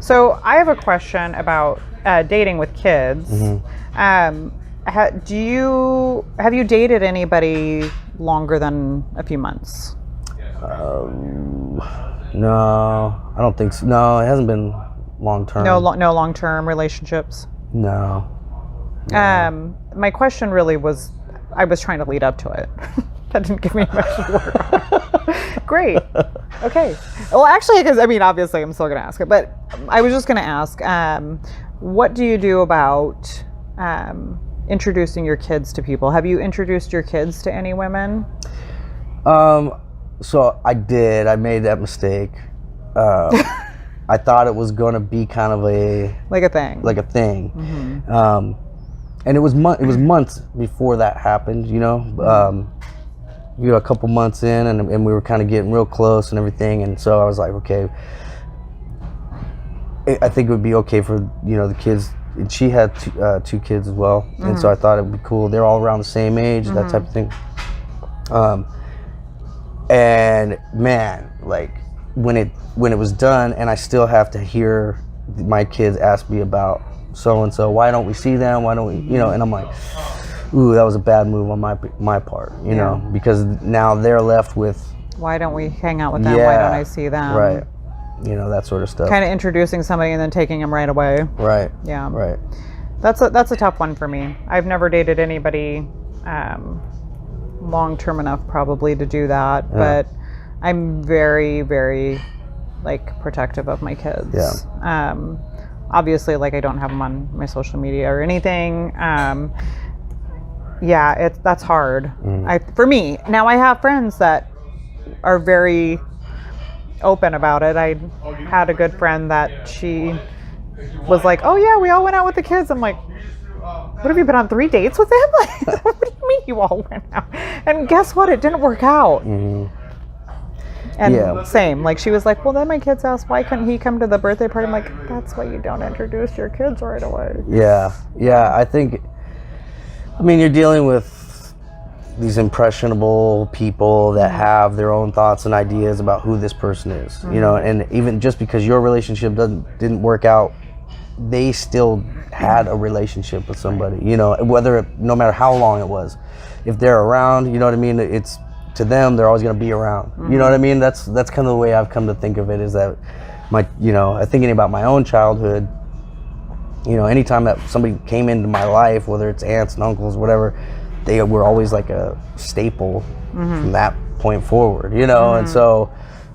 So I have a question about dating with kids. Have you dated anybody longer than a few months? No, I don't think so. No, it hasn't been long term. No long-term relationships. No. My question really was, I was trying to lead up to it. That didn't give me much to work on. Great. Okay. Well, actually, because obviously, I'm still going to ask it, but I was just going to ask, what do you do about introducing your kids to people? Have you introduced your kids to any women? So I did. I made that mistake. I thought it was going to be kind of a thing. Mm-hmm. And it was months before that happened. A couple months in, and we were kind of getting real close and everything. And so I was like, okay, I think it would be okay for the kids. And she had two kids as well, and so I thought it would be cool. They're all around the same age, that type of thing. And man, like when it was done, and I still have to hear my kids ask me about so and so. Why don't we see them? Why don't we? And I'm like, ooh, that was a bad move on my part. Because now they're left with. Why don't we hang out with them? Why don't I see them? Right. That sort of stuff. Kind of introducing somebody and then taking them right away. Right. Yeah. Right. That's a tough one for me. I've never dated anybody long term enough probably to do that, but I'm very, very protective of my kids. Yeah. Obviously, I don't have them on my social media or anything. That's hard. For me. Now I have friends that are very open about it. I had a good friend that she was like, oh yeah, we all went out with the kids. I'm like, what, have you been on 3 dates with him? What do you mean you all went out? And guess what? It didn't work out. And same, she was like, well, then my kids asked, why couldn't he come to the birthday party? I'm like, that's why you don't introduce your kids right away. Yeah. I think, you're dealing with these impressionable people that have their own thoughts and ideas about who this person is, and even just because your relationship didn't work out, they still had a relationship with somebody, no matter how long it was. If they're around, it's, to them, they're always going to be around. You know what I mean? That's kind of the way I've come to think of it, is that thinking about my own childhood, anytime that somebody came into my life, whether it's aunts and uncles, whatever, they were always like a staple from that point forward, and so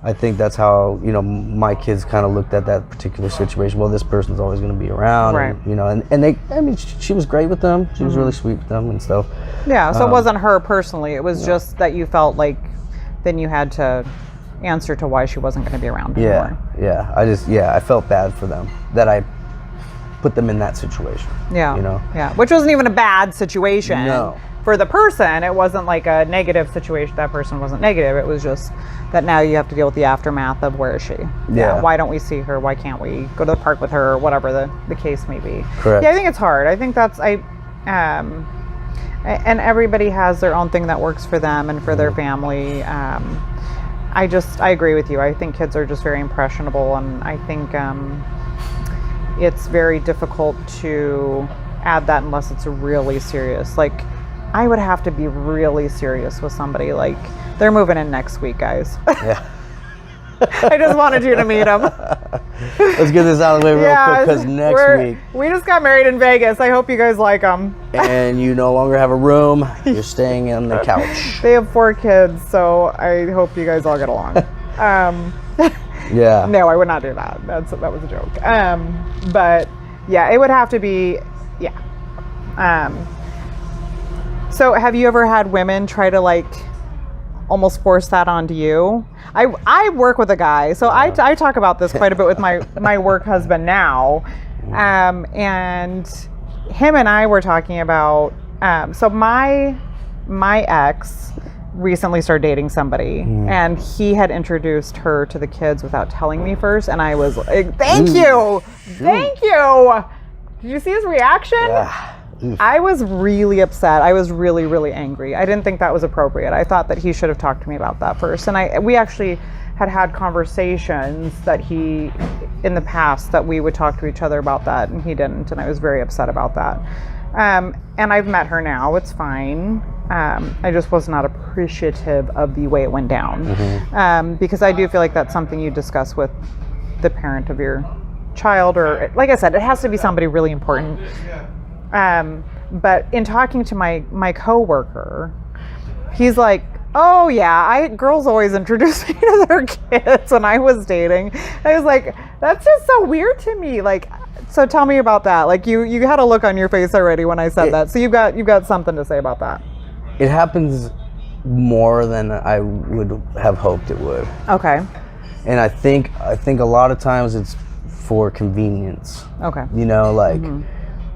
I think that's how, my kids kind of looked at that particular situation. Well, this person's always going to be around, right. and they, she was great with them. She was really sweet with them and stuff. Yeah, so it wasn't her personally. It was just that you felt like then you had to answer to why she wasn't going to be around anymore. I felt bad for them that I put them in that situation. Yeah, which wasn't even a bad situation. No. For the person, it wasn't like a negative situation. That person wasn't negative. It was just that now you have to deal with the aftermath of where is she? Yeah. Why don't we see her? Why can't we go to the park with her? Or whatever the case may be. Correct. Yeah, I think it's hard. I think that's and everybody has their own thing that works for them and for their family. I agree with you. I think kids are just very impressionable, and I think it's very difficult to add that unless it's really serious. I would have to be really serious with somebody. They're moving in next week, guys. Yeah. I just wanted you to meet them. Let's get this out of the way real quick, because next week... We just got married in Vegas. I hope you guys like them. And you no longer have a room. You're staying on the couch. They have 4 kids, so I hope you guys all get along. Yeah. No, I would not do that. That was a joke. But yeah, it would have to be, so have you ever had women try to almost force that onto you? I work with a guy, so I talk about this quite a bit with my work husband now. And him and I were talking about, so my ex recently started dating somebody, and he had introduced her to the kids without telling me first, and I was like, thank you. Did you see his reaction? I was really upset. I was really, really angry. I didn't think that was appropriate. I thought that he should have talked to me about that first. And we actually had conversations that in the past, that we would talk to each other about that, and he didn't. And I was very upset about that. And I've met her now. It's fine. I just was not appreciative of the way it went down. Because I do feel like that's something you discuss with the parent of your child, or like I said, it has to be somebody really important. But in talking to my coworker, he's like, oh yeah, girls always introduced me to their kids when I was dating. I was like, that's just so weird to me. Like, so tell me about that. Like you had a look on your face already when I said that. So you've got something to say about that. It happens more than I would have hoped it would. Okay. And I think a lot of times it's for convenience. Okay. You know, like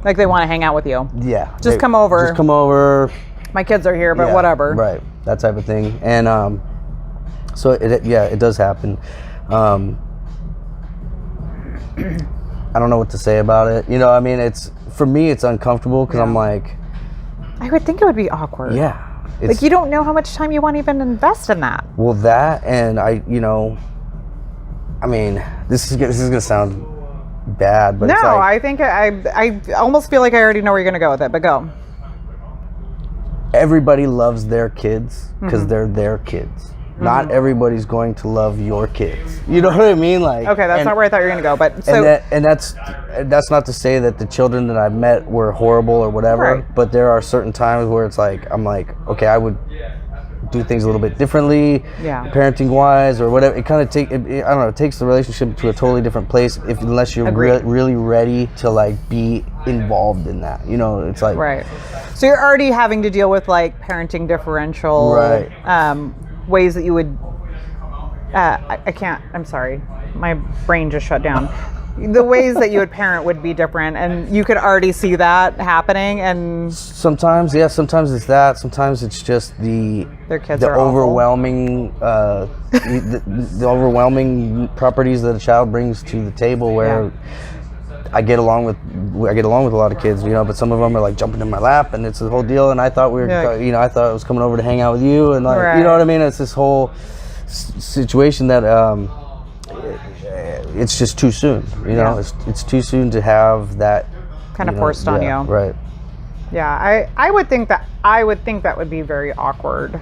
like they want to hang out with you. Yeah. Just come over. Just come over. My kids are here, but whatever. Right. That type of thing. And so it does happen. I don't know what to say about it. You know, I mean, for me it's uncomfortable because I'm like, I would think it would be awkward. Yeah. Like you don't know how much time you want to even invest in that. Well, that, and I mean, this is gonna sound bad, but no, it's like, I think I almost feel like I already know where you're gonna go with it, but go. Everybody loves their kids because they're their kids. Not everybody's going to love your kids. You know what I mean? Like, okay, that's not where I thought you were gonna go, but so that's not to say that the children that I've met were horrible or whatever. Right. But there are certain times where it's like I'm like, okay, I would do things a little bit differently, parenting wise or whatever. It kind of I don't know. It takes the relationship to a totally different place unless you're really ready to like be involved in that. You know, it's like right. So you're already having to deal with like parenting differential, ways that you would. I can't. I'm sorry, my brain just shut down. The ways that you would parent would be different, and you could already see that happening. And sometimes it's that. Sometimes it's just their kids the are overwhelming the overwhelming properties that a child brings to the table. Where I get along with a lot of kids, you know, but some of them are like jumping in my lap, and it's the whole deal. And I thought I thought I was coming over to hang out with you, and like, you know what I mean. It's this whole situation that it's just too soon, you know. It's too soon to have that kind of forced on you, right? Yeah, I would think that would be very awkward,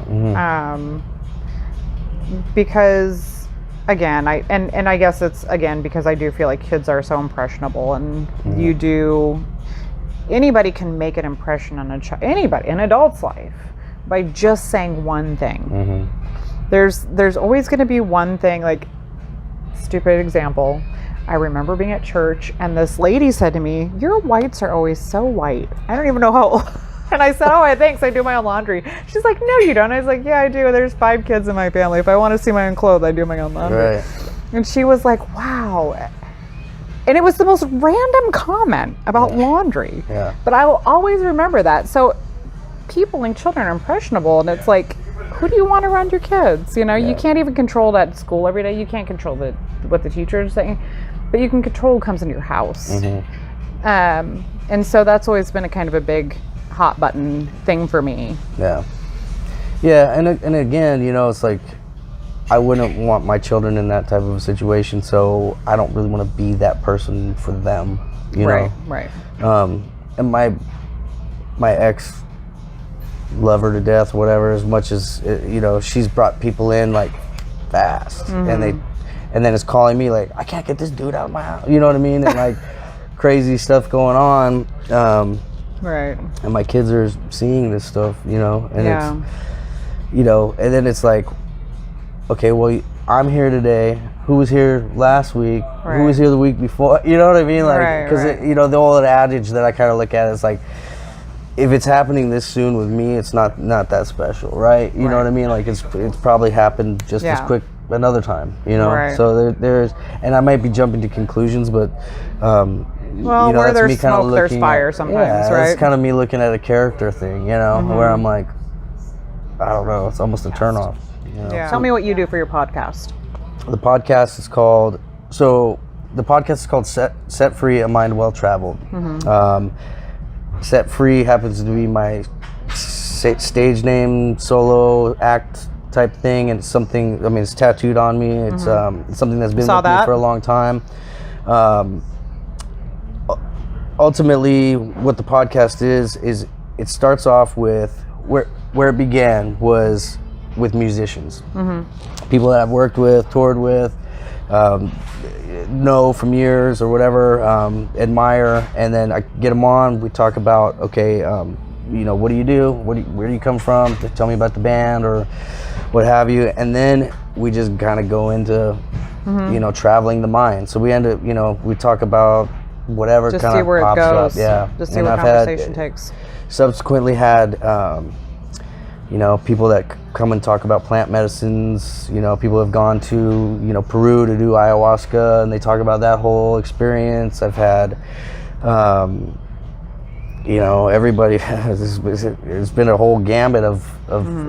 because again, I guess it's again because I do feel like kids are so impressionable, and anybody can make an impression on an adult's life by just saying one thing. There's always going to be one thing. Like, stupid example, I remember being at church and this lady said to me, your whites are always so white. I don't even know how. And I said, oh, thanks, I do my own laundry. She's like, no you don't. I was like, yeah, I do. There's 5 kids in my family. If I want to see my own clothes, I do my own laundry. Right. And she was like, wow. And it was the most random comment about laundry. Yeah. But I will always remember that. So people and children are impressionable, and it's like, who do you want around your kids? You know, you can't even control that at school every day. You can't control what the teacher is saying, but you can control who comes into your house. And so that's always been a kind of a big hot button thing for me. Yeah. And again, you know, it's like I wouldn't want my children in that type of a situation, so I don't really want to be that person for them. You know? Right. And my ex. Love her to death, whatever. As much as you know, she's brought people in like fast, and then it's calling me like, I can't get this dude out of my house. You know what I mean? And like crazy stuff going on. Right. And my kids are seeing this stuff, you know, and it's, you know, and then it's like, okay, well, I'm here today. Who was here last week? Right. Who was here the week before? You know what I mean? Like, because you know, the old adage that I kind of look at is like, if it's happening this soon with me, it's not that special, right? You know what I mean? Like it's probably happened just as quick another time, you know. Right. So there's, and I might be jumping to conclusions, but well, you know, where that's there's me kind of smoke, there's looking fire at, sometimes, right? It's kind of me looking at a character thing, you know, where I'm like, I don't know, it's almost a turnoff. You know? Tell me what you do for your podcast. The podcast is called Set Free, A Mind Well Traveled. Set Free happens to be my stage name, solo act type thing, and it's something. I mean, it's tattooed on me. It's it's something that's been with me for a long time. Ultimately, what the podcast is it starts off with where it began was with musicians, people that I've worked with, toured with, know from years or whatever, admire, and then I get them on. We talk about, okay, you know, what do you do? Where do you come from? Tell me about the band or what have you. And then we just kind of go into, you know, traveling the mind. So we end up, you know, we talk about whatever just kind see of where pops it goes. up. Yeah. Just see and what conversation takes. Subsequently had, you know, people that come and talk about plant medicines. You know, people have gone to, you know, Peru to do ayahuasca, and they talk about that whole experience. I've had, you know, everybody has, there's been a whole gambit of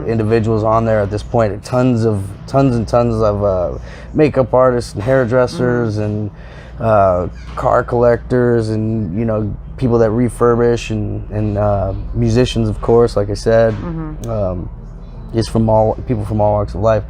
individuals on there at this point. Tons and tons of makeup artists and hairdressers and car collectors, and, you know, people that refurbish, and musicians, of course, like I said, just people from all walks of life.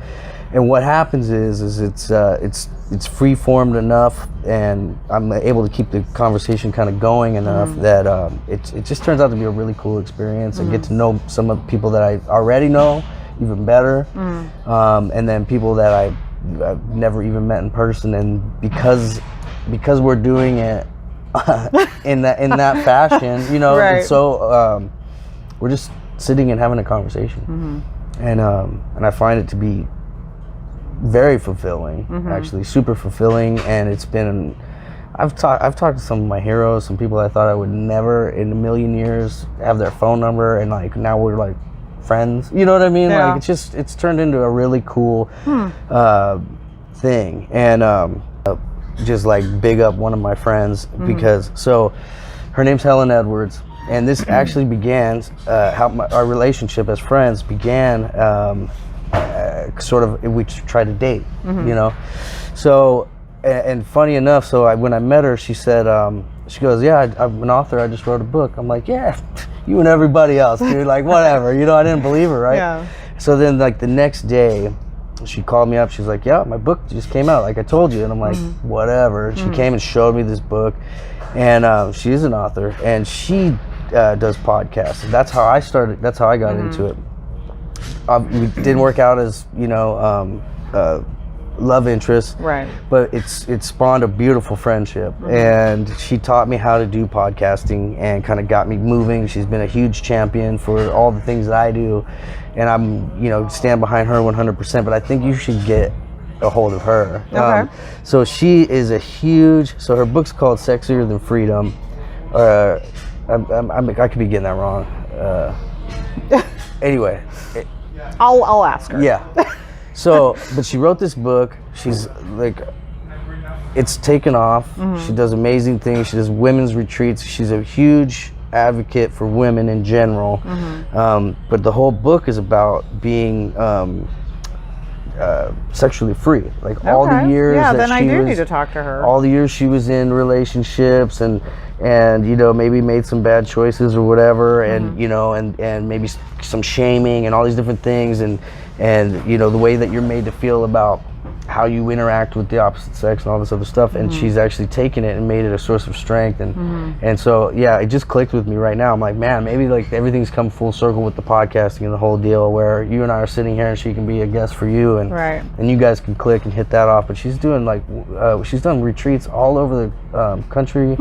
And what happens is it's free formed enough, and I'm able to keep the conversation kind of going enough that it just turns out to be a really cool experience. I get to know some of the people that I already know even better, and then people that I've never even met in person. And because we're doing it in that fashion, you know, Right. and so we're just sitting and having a conversation, and I find it to be very fulfilling, actually super fulfilling. And it's been, I've talked to some of my heroes, some people I thought I would never in a million years have their phone number, and like now we're like friends, you know what I mean? Yeah. Like it's turned into a really cool thing. And just like big up one of my friends, because so her name's Helen Edwards, and this actually began how our relationship as friends began, sort of, we tried to date, you know. So and funny enough, so when I met her, she said, she goes, yeah, I'm an author, I just wrote a book. I'm like, yeah, you and everybody else, dude, like whatever, you know. I didn't believe her, right? Yeah. So then like the next day she called me up, she's like, yeah, my book just came out, like I told you. And I'm like, whatever. And she came and showed me this book, and she's an author, and she does podcasts. And that's how I started, that's how I got into it. We didn't work out as, you know, love interest, Right. but it spawned a beautiful friendship, and she taught me how to do podcasting and kind of got me moving. She's been a huge champion for all the things that I do, and I'm, you know, stand behind her 100%, but I think you should get a hold of her. Okay. So she is a huge, so her book's called Sexier Than Freedom. I could be getting that wrong. Anyway. I'll ask her. Yeah. So, but she wrote this book. She's like, it's taken off. She does amazing things. She does women's retreats. She's a huge advocate for women in general. But the whole book is about being sexually free. Like all the years yeah, that then I she do was, need to talk to her. all the years she was in relationships, and you know, maybe made some bad choices or whatever, and you know, and maybe some shaming and all these different things, and you know, the way that you're made to feel about how you interact with the opposite sex and all this other stuff. And she's actually taken it and made it a source of strength, and so yeah, it just clicked with me right now. I'm like, man, maybe like everything's come full circle with the podcasting and the whole deal, where you and I are sitting here and she can be a guest for you, and Right. and you guys can click and hit that off. But she's doing like she's done retreats all over the country,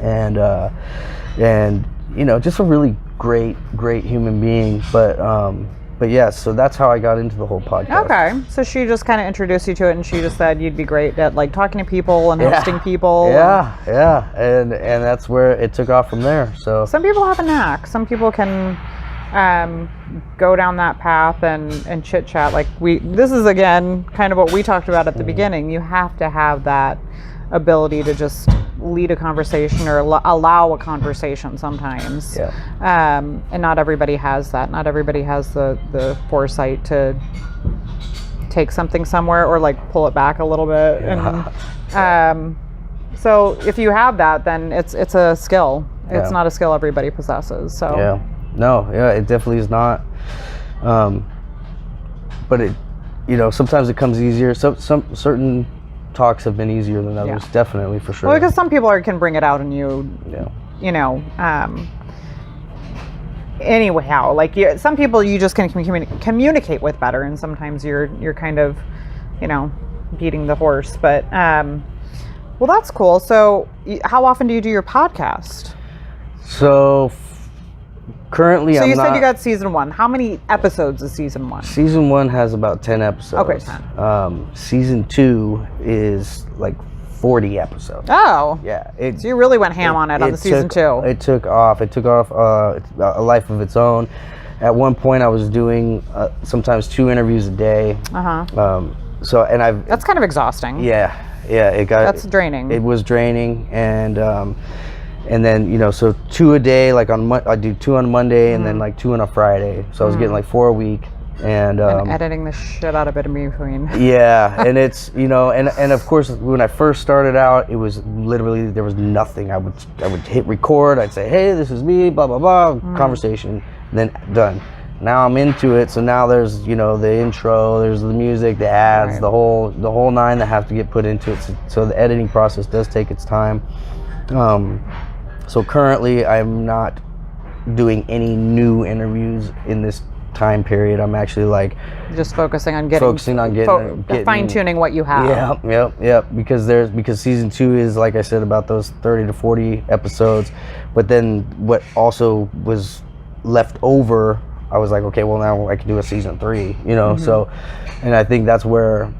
and you know, just a really great human being. But yeah, so that's how I got into the whole podcast. Okay, so she just kind of introduced you to it, and she just said you'd be great at like talking to people and Yeah. hosting people. Yeah, and that's where it took off from there. So Some people have a knack. Some people can go down that path and chit chat. Like this is again kind of what we talked about at the beginning. You have to have that ability to just lead a conversation or allow a conversation sometimes. Yeah. And not everybody has that. Not everybody has the foresight to take something somewhere or like pull it back a little bit. Yeah. And so if you have that, then it's a skill. It's Yeah. not a skill everybody possesses. So Yeah. No, yeah, it definitely is not. But it, sometimes it comes easier. Some certain talks have been easier than others, definitely, for sure. Well, because some people can bring it out in you, Yeah. Anyhow, like some people you just can communicate with better, and sometimes you're kind of, beating the horse. But well, that's cool. So, how often do you do your podcast? So currently, So I'm you said not, you got season 1. How many episodes is season 1? Season 1 has about 10 episodes. Okay, 10. Season 2 is like 40 episodes. Oh, Yeah. so you really went ham on it on the season 2. It took off. It took off a life of its own. At one point, I was doing sometimes 2 interviews a day. So, and I've... That's kind of exhausting. Yeah. That's draining. It was draining, and then so 2 a day. Like I do 2 on Monday, and then like 2 on a Friday. So I was getting like 4 a week, and editing the shit out of it in between. yeah, and it's and of course when I first started out, it was literally there was nothing. I would hit record. I'd say, hey, this is me, blah blah blah, conversation, then done. Now I'm into it, so now there's the intro, there's the music, the ads, Right. the whole 9 that have to get put into it. So the editing process does take its time. So currently I'm not doing any new interviews in this time period. I'm actually like Just focusing on getting fine tuning what you have. Yeah. Because season 2 is, like I said, about those 30 to 40 episodes. But then what also was left over, I was like, okay, well now I can do a season 3, So, and I think that's where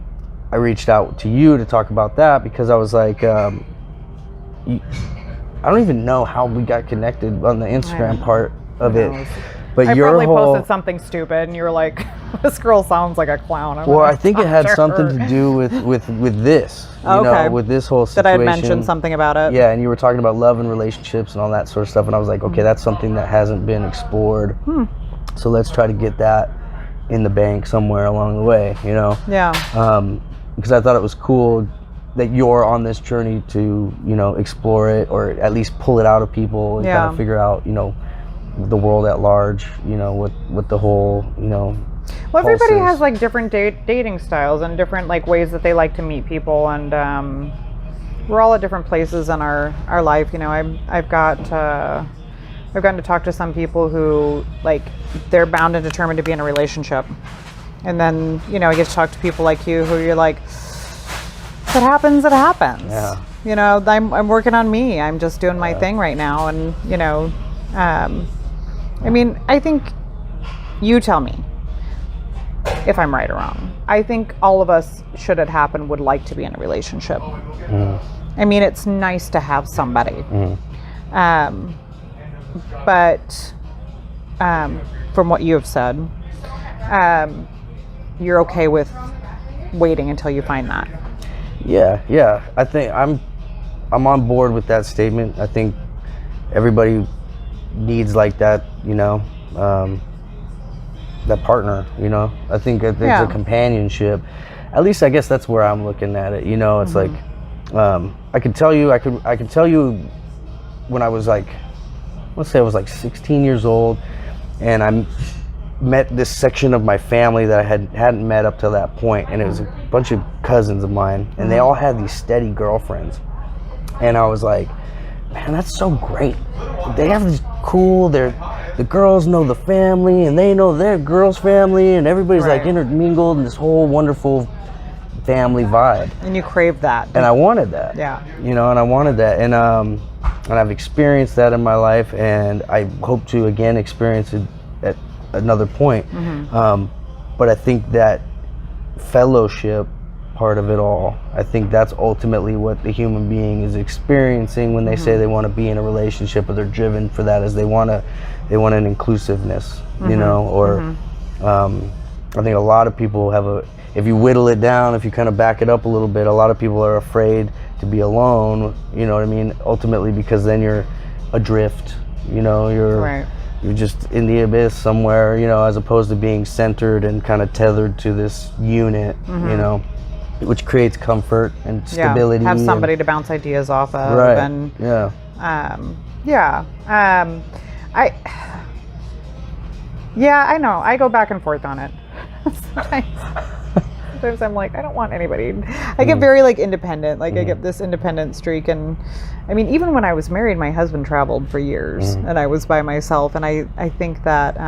I reached out to you to talk about that, because I was like, I don't even know how we got connected on the Instagram part of it. But I your probably whole, posted something stupid, and you were like, "This girl sounds like a clown." well, I think it had something to do with this, Okay. with this whole That situation. I had mentioned something about it. Yeah, and you were talking about love and relationships and all that sort of stuff, and I was like, okay, that's something that hasn't been explored. So let's try to get that in the bank somewhere along the way, Yeah. Because I thought it was cool that you're on this journey to, explore it, or at least pull it out of people and kind of figure out, the world at large, what the whole, Well, everybody pulses. has like different dating styles and different like ways that they like to meet people, and we're all at different places in our life. I've gotten to talk to some people who like they're bound and determined to be in a relationship, and then I get to talk to people like you who you're like, if it happens, it happens. Yeah. I'm working on me. I'm just doing my thing right now, and I think you tell me if I'm right or wrong. I think all of us, should it happen, would like to be in a relationship. It's nice to have somebody. But from what you have said, you're okay with waiting until you find that. Yeah. I think I'm on board with that statement. I think everybody needs like that, that partner, I think it's a companionship. At least I guess that's where I'm looking at it. It's like I can tell you when I was like, let's say I was like 16 years old, and I met this section of my family that I hadn't met up to that point, and it was a bunch of cousins of mine, and they all had these steady girlfriends, and I was like, man, that's so great. They have these cool, the girls know the family, and they know their girl's family, and everybody's like intermingled in this whole wonderful family vibe. And you crave that. And I wanted that. Yeah. And I wanted that. And I've experienced that in my life, and I hope to again experience it at another point. But I think that fellowship part of it all, I think that's ultimately what the human being is experiencing when they say they want to be in a relationship, or they're driven for that, as they want an inclusiveness, or I think a lot of people if you whittle it down, if you kind of back it up a little bit, a lot of people are afraid to be alone, ultimately, because then you're adrift, you're just in the abyss somewhere, as opposed to being centered and kind of tethered to this unit, which creates comfort and stability. Have somebody to bounce ideas off of. Right. And, Yeah. I know. I go back and forth on it. Sometimes I'm like, I don't want anybody. I get very like independent. Like I get this independent streak, and I mean, even when I was married, my husband traveled for years, and I was by myself. And I think that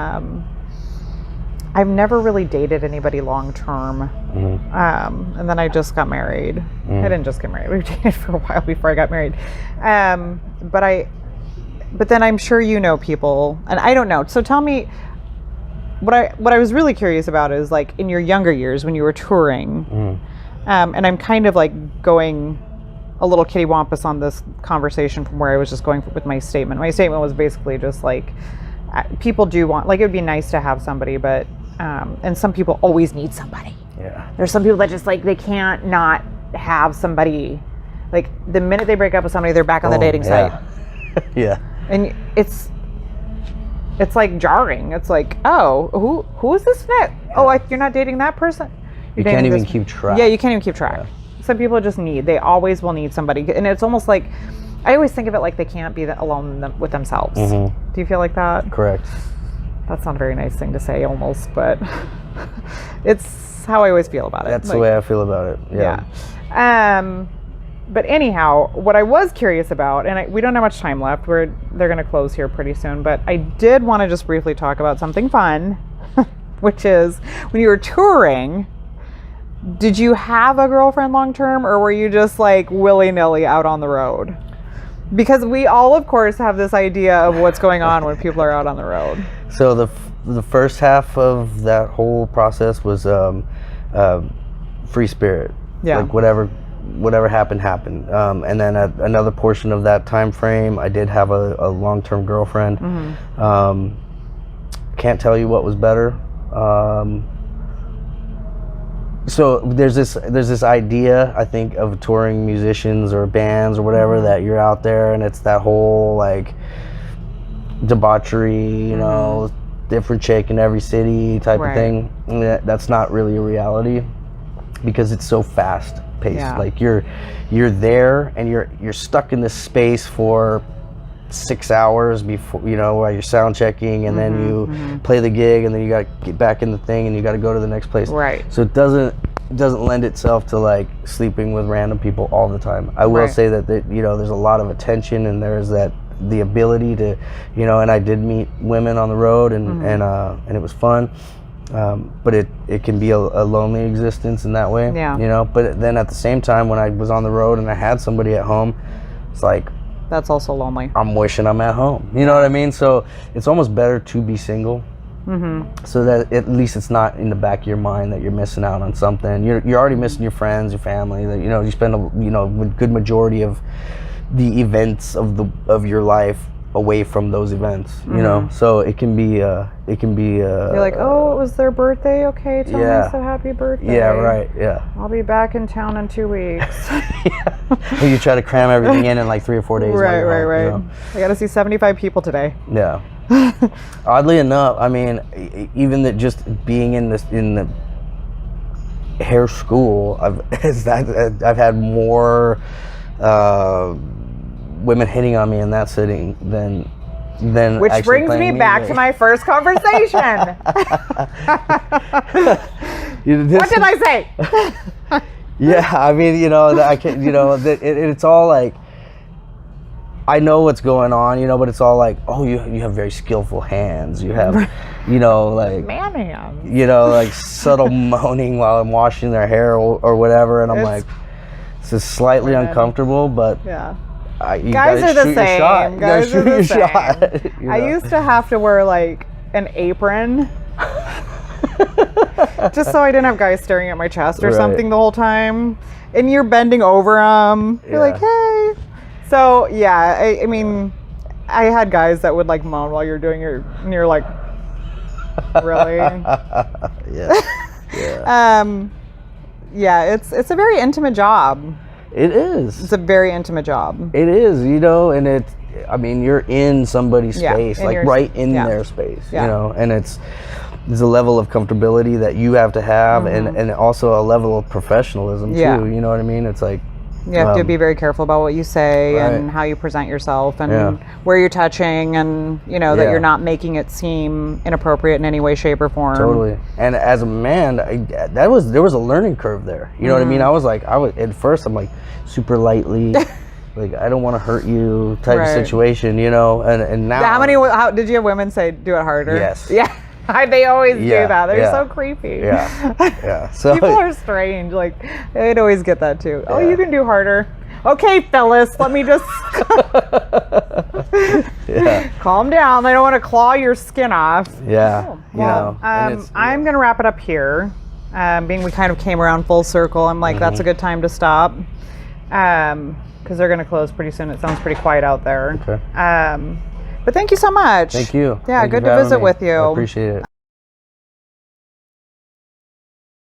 I've never really dated anybody long term. And then I just got married. I didn't just get married. We dated for a while before I got married. But then I'm sure you know people, and I don't know. So tell me. What I was really curious about is like in your younger years when you were touring, and I'm kind of like going a little kittywampus on this conversation from where I was just going with my statement. My statement was basically just like people do want, like it would be nice to have somebody, but and some people always need somebody. Yeah. There's some people that just like they can't not have somebody. Like the minute they break up with somebody, they're back on the dating site. Yeah. And it's like jarring. It's like, oh, who is this fit? Oh, you're not dating that person. You can't even keep track. Yeah, you can't even keep track. Yeah. Some people just they always will need somebody. And it's almost like, I always think of it like they can't be alone with themselves. Do you feel like that? Correct. That's not a very nice thing to say almost, but it's how I always feel about it. That's the way I feel about it. Yeah. But anyhow, what I was curious about, and we don't have much time left, they're going to close here pretty soon, but I did want to just briefly talk about something fun, which is when you were touring, did you have a girlfriend long term, or were you just like willy-nilly out on the road? Because we all, of course, have this idea of what's going on when people are out on the road. So the first half of that whole process was free spirit. Yeah. Like whatever happened. And then at another portion of that time frame, I did have a long-term girlfriend. Can't tell you what was better. So there's this idea, I think, of touring musicians or bands or whatever, that you're out there and it's that whole like debauchery, you know, different chick in every city type of thing. And that's not really a reality because it's so fast paced. Yeah. Like you're there and you're stuck in this space for 6 hours before, you know, while you're sound checking, and then you play the gig, and then you got to get back in the thing, and you got to go to the next place. Right. So it doesn't lend itself to like sleeping with random people all the time. I will say that you know, there's a lot of attention, and there's the ability to, you know, and I did meet women on the road, and it was fun. But it can be a lonely existence in that way. Yeah. You know, but then at the same time, when I was on the road and I had somebody at home, it's like, that's also lonely. I'm wishing I'm at home. You know what I mean? So it's almost better to be single, so that at least it's not in the back of your mind that you're missing out on something. You're already missing your friends, your family. That, you know, you spend a good majority of the events of your life away from those events. You know, so it can be. You're like, oh, it was their birthday. Okay, tell me I said happy birthday. Yeah, right. Yeah. I'll be back in town in 2 weeks. And you try to cram everything in like 3 or 4 days. Right. You know? I got to see 75 people today. Yeah. Oddly enough, I mean, even that just being in the hair school, I've had more women hitting on me in that sitting than which actually brings me playing back music. to my first conversation. What did I say? Yeah, I mean, you know, I can, you know, it's all like, I know what's going on, you know, but it's all like, oh, you have very skillful hands. You have, you know, like man hands. You know, like subtle moaning while I'm washing their hair or whatever, and I'm like, this is slightly uncomfortable, but yeah. Guys are the same. Guys are the same. You know? I used to have to wear like an apron just so I didn't have guys staring at my chest or something the whole time. And you're bending over them. You're like, hey. So yeah, I mean, I had guys that would like moan while you're doing and you're like, really? Yeah, it's a very intimate job. It is. It's a very intimate job. It is, you know, and I mean, you're in somebody's space, like right in their space, you know, and there's a level of comfortability that you have to have, and also a level of professionalism too. You know what I mean? It's like, You have to be very careful about what you say and Right. how you present yourself and Yeah. where you're touching and, you know, that Yeah. you're not making it seem inappropriate in any way, shape, or form. Totally. And as a man, there was a learning curve there. You know what I mean? I was at first I'm like super lightly, like I don't want to hurt you type of Right. situation, you know. And now How did you have women say do it harder? Yes. Yeah. They always do Yeah, that. They're yeah. so creepy. Yeah. Yeah. So People are strange. Like, I'd always get that too. Oh, Yeah. you can do harder. Okay, Phyllis, let me just yeah. calm down. They don't want to claw your skin off. Yeah. Well, You know. and it's- I'm going to wrap it up here. Being we kind of came around full circle, I'm like, that's a good time to stop. Because they're going to close pretty soon. It sounds pretty quiet out there. Okay. But thank you so much. Thank you. Yeah, Thank you good for to having visit me. with you. I appreciate it.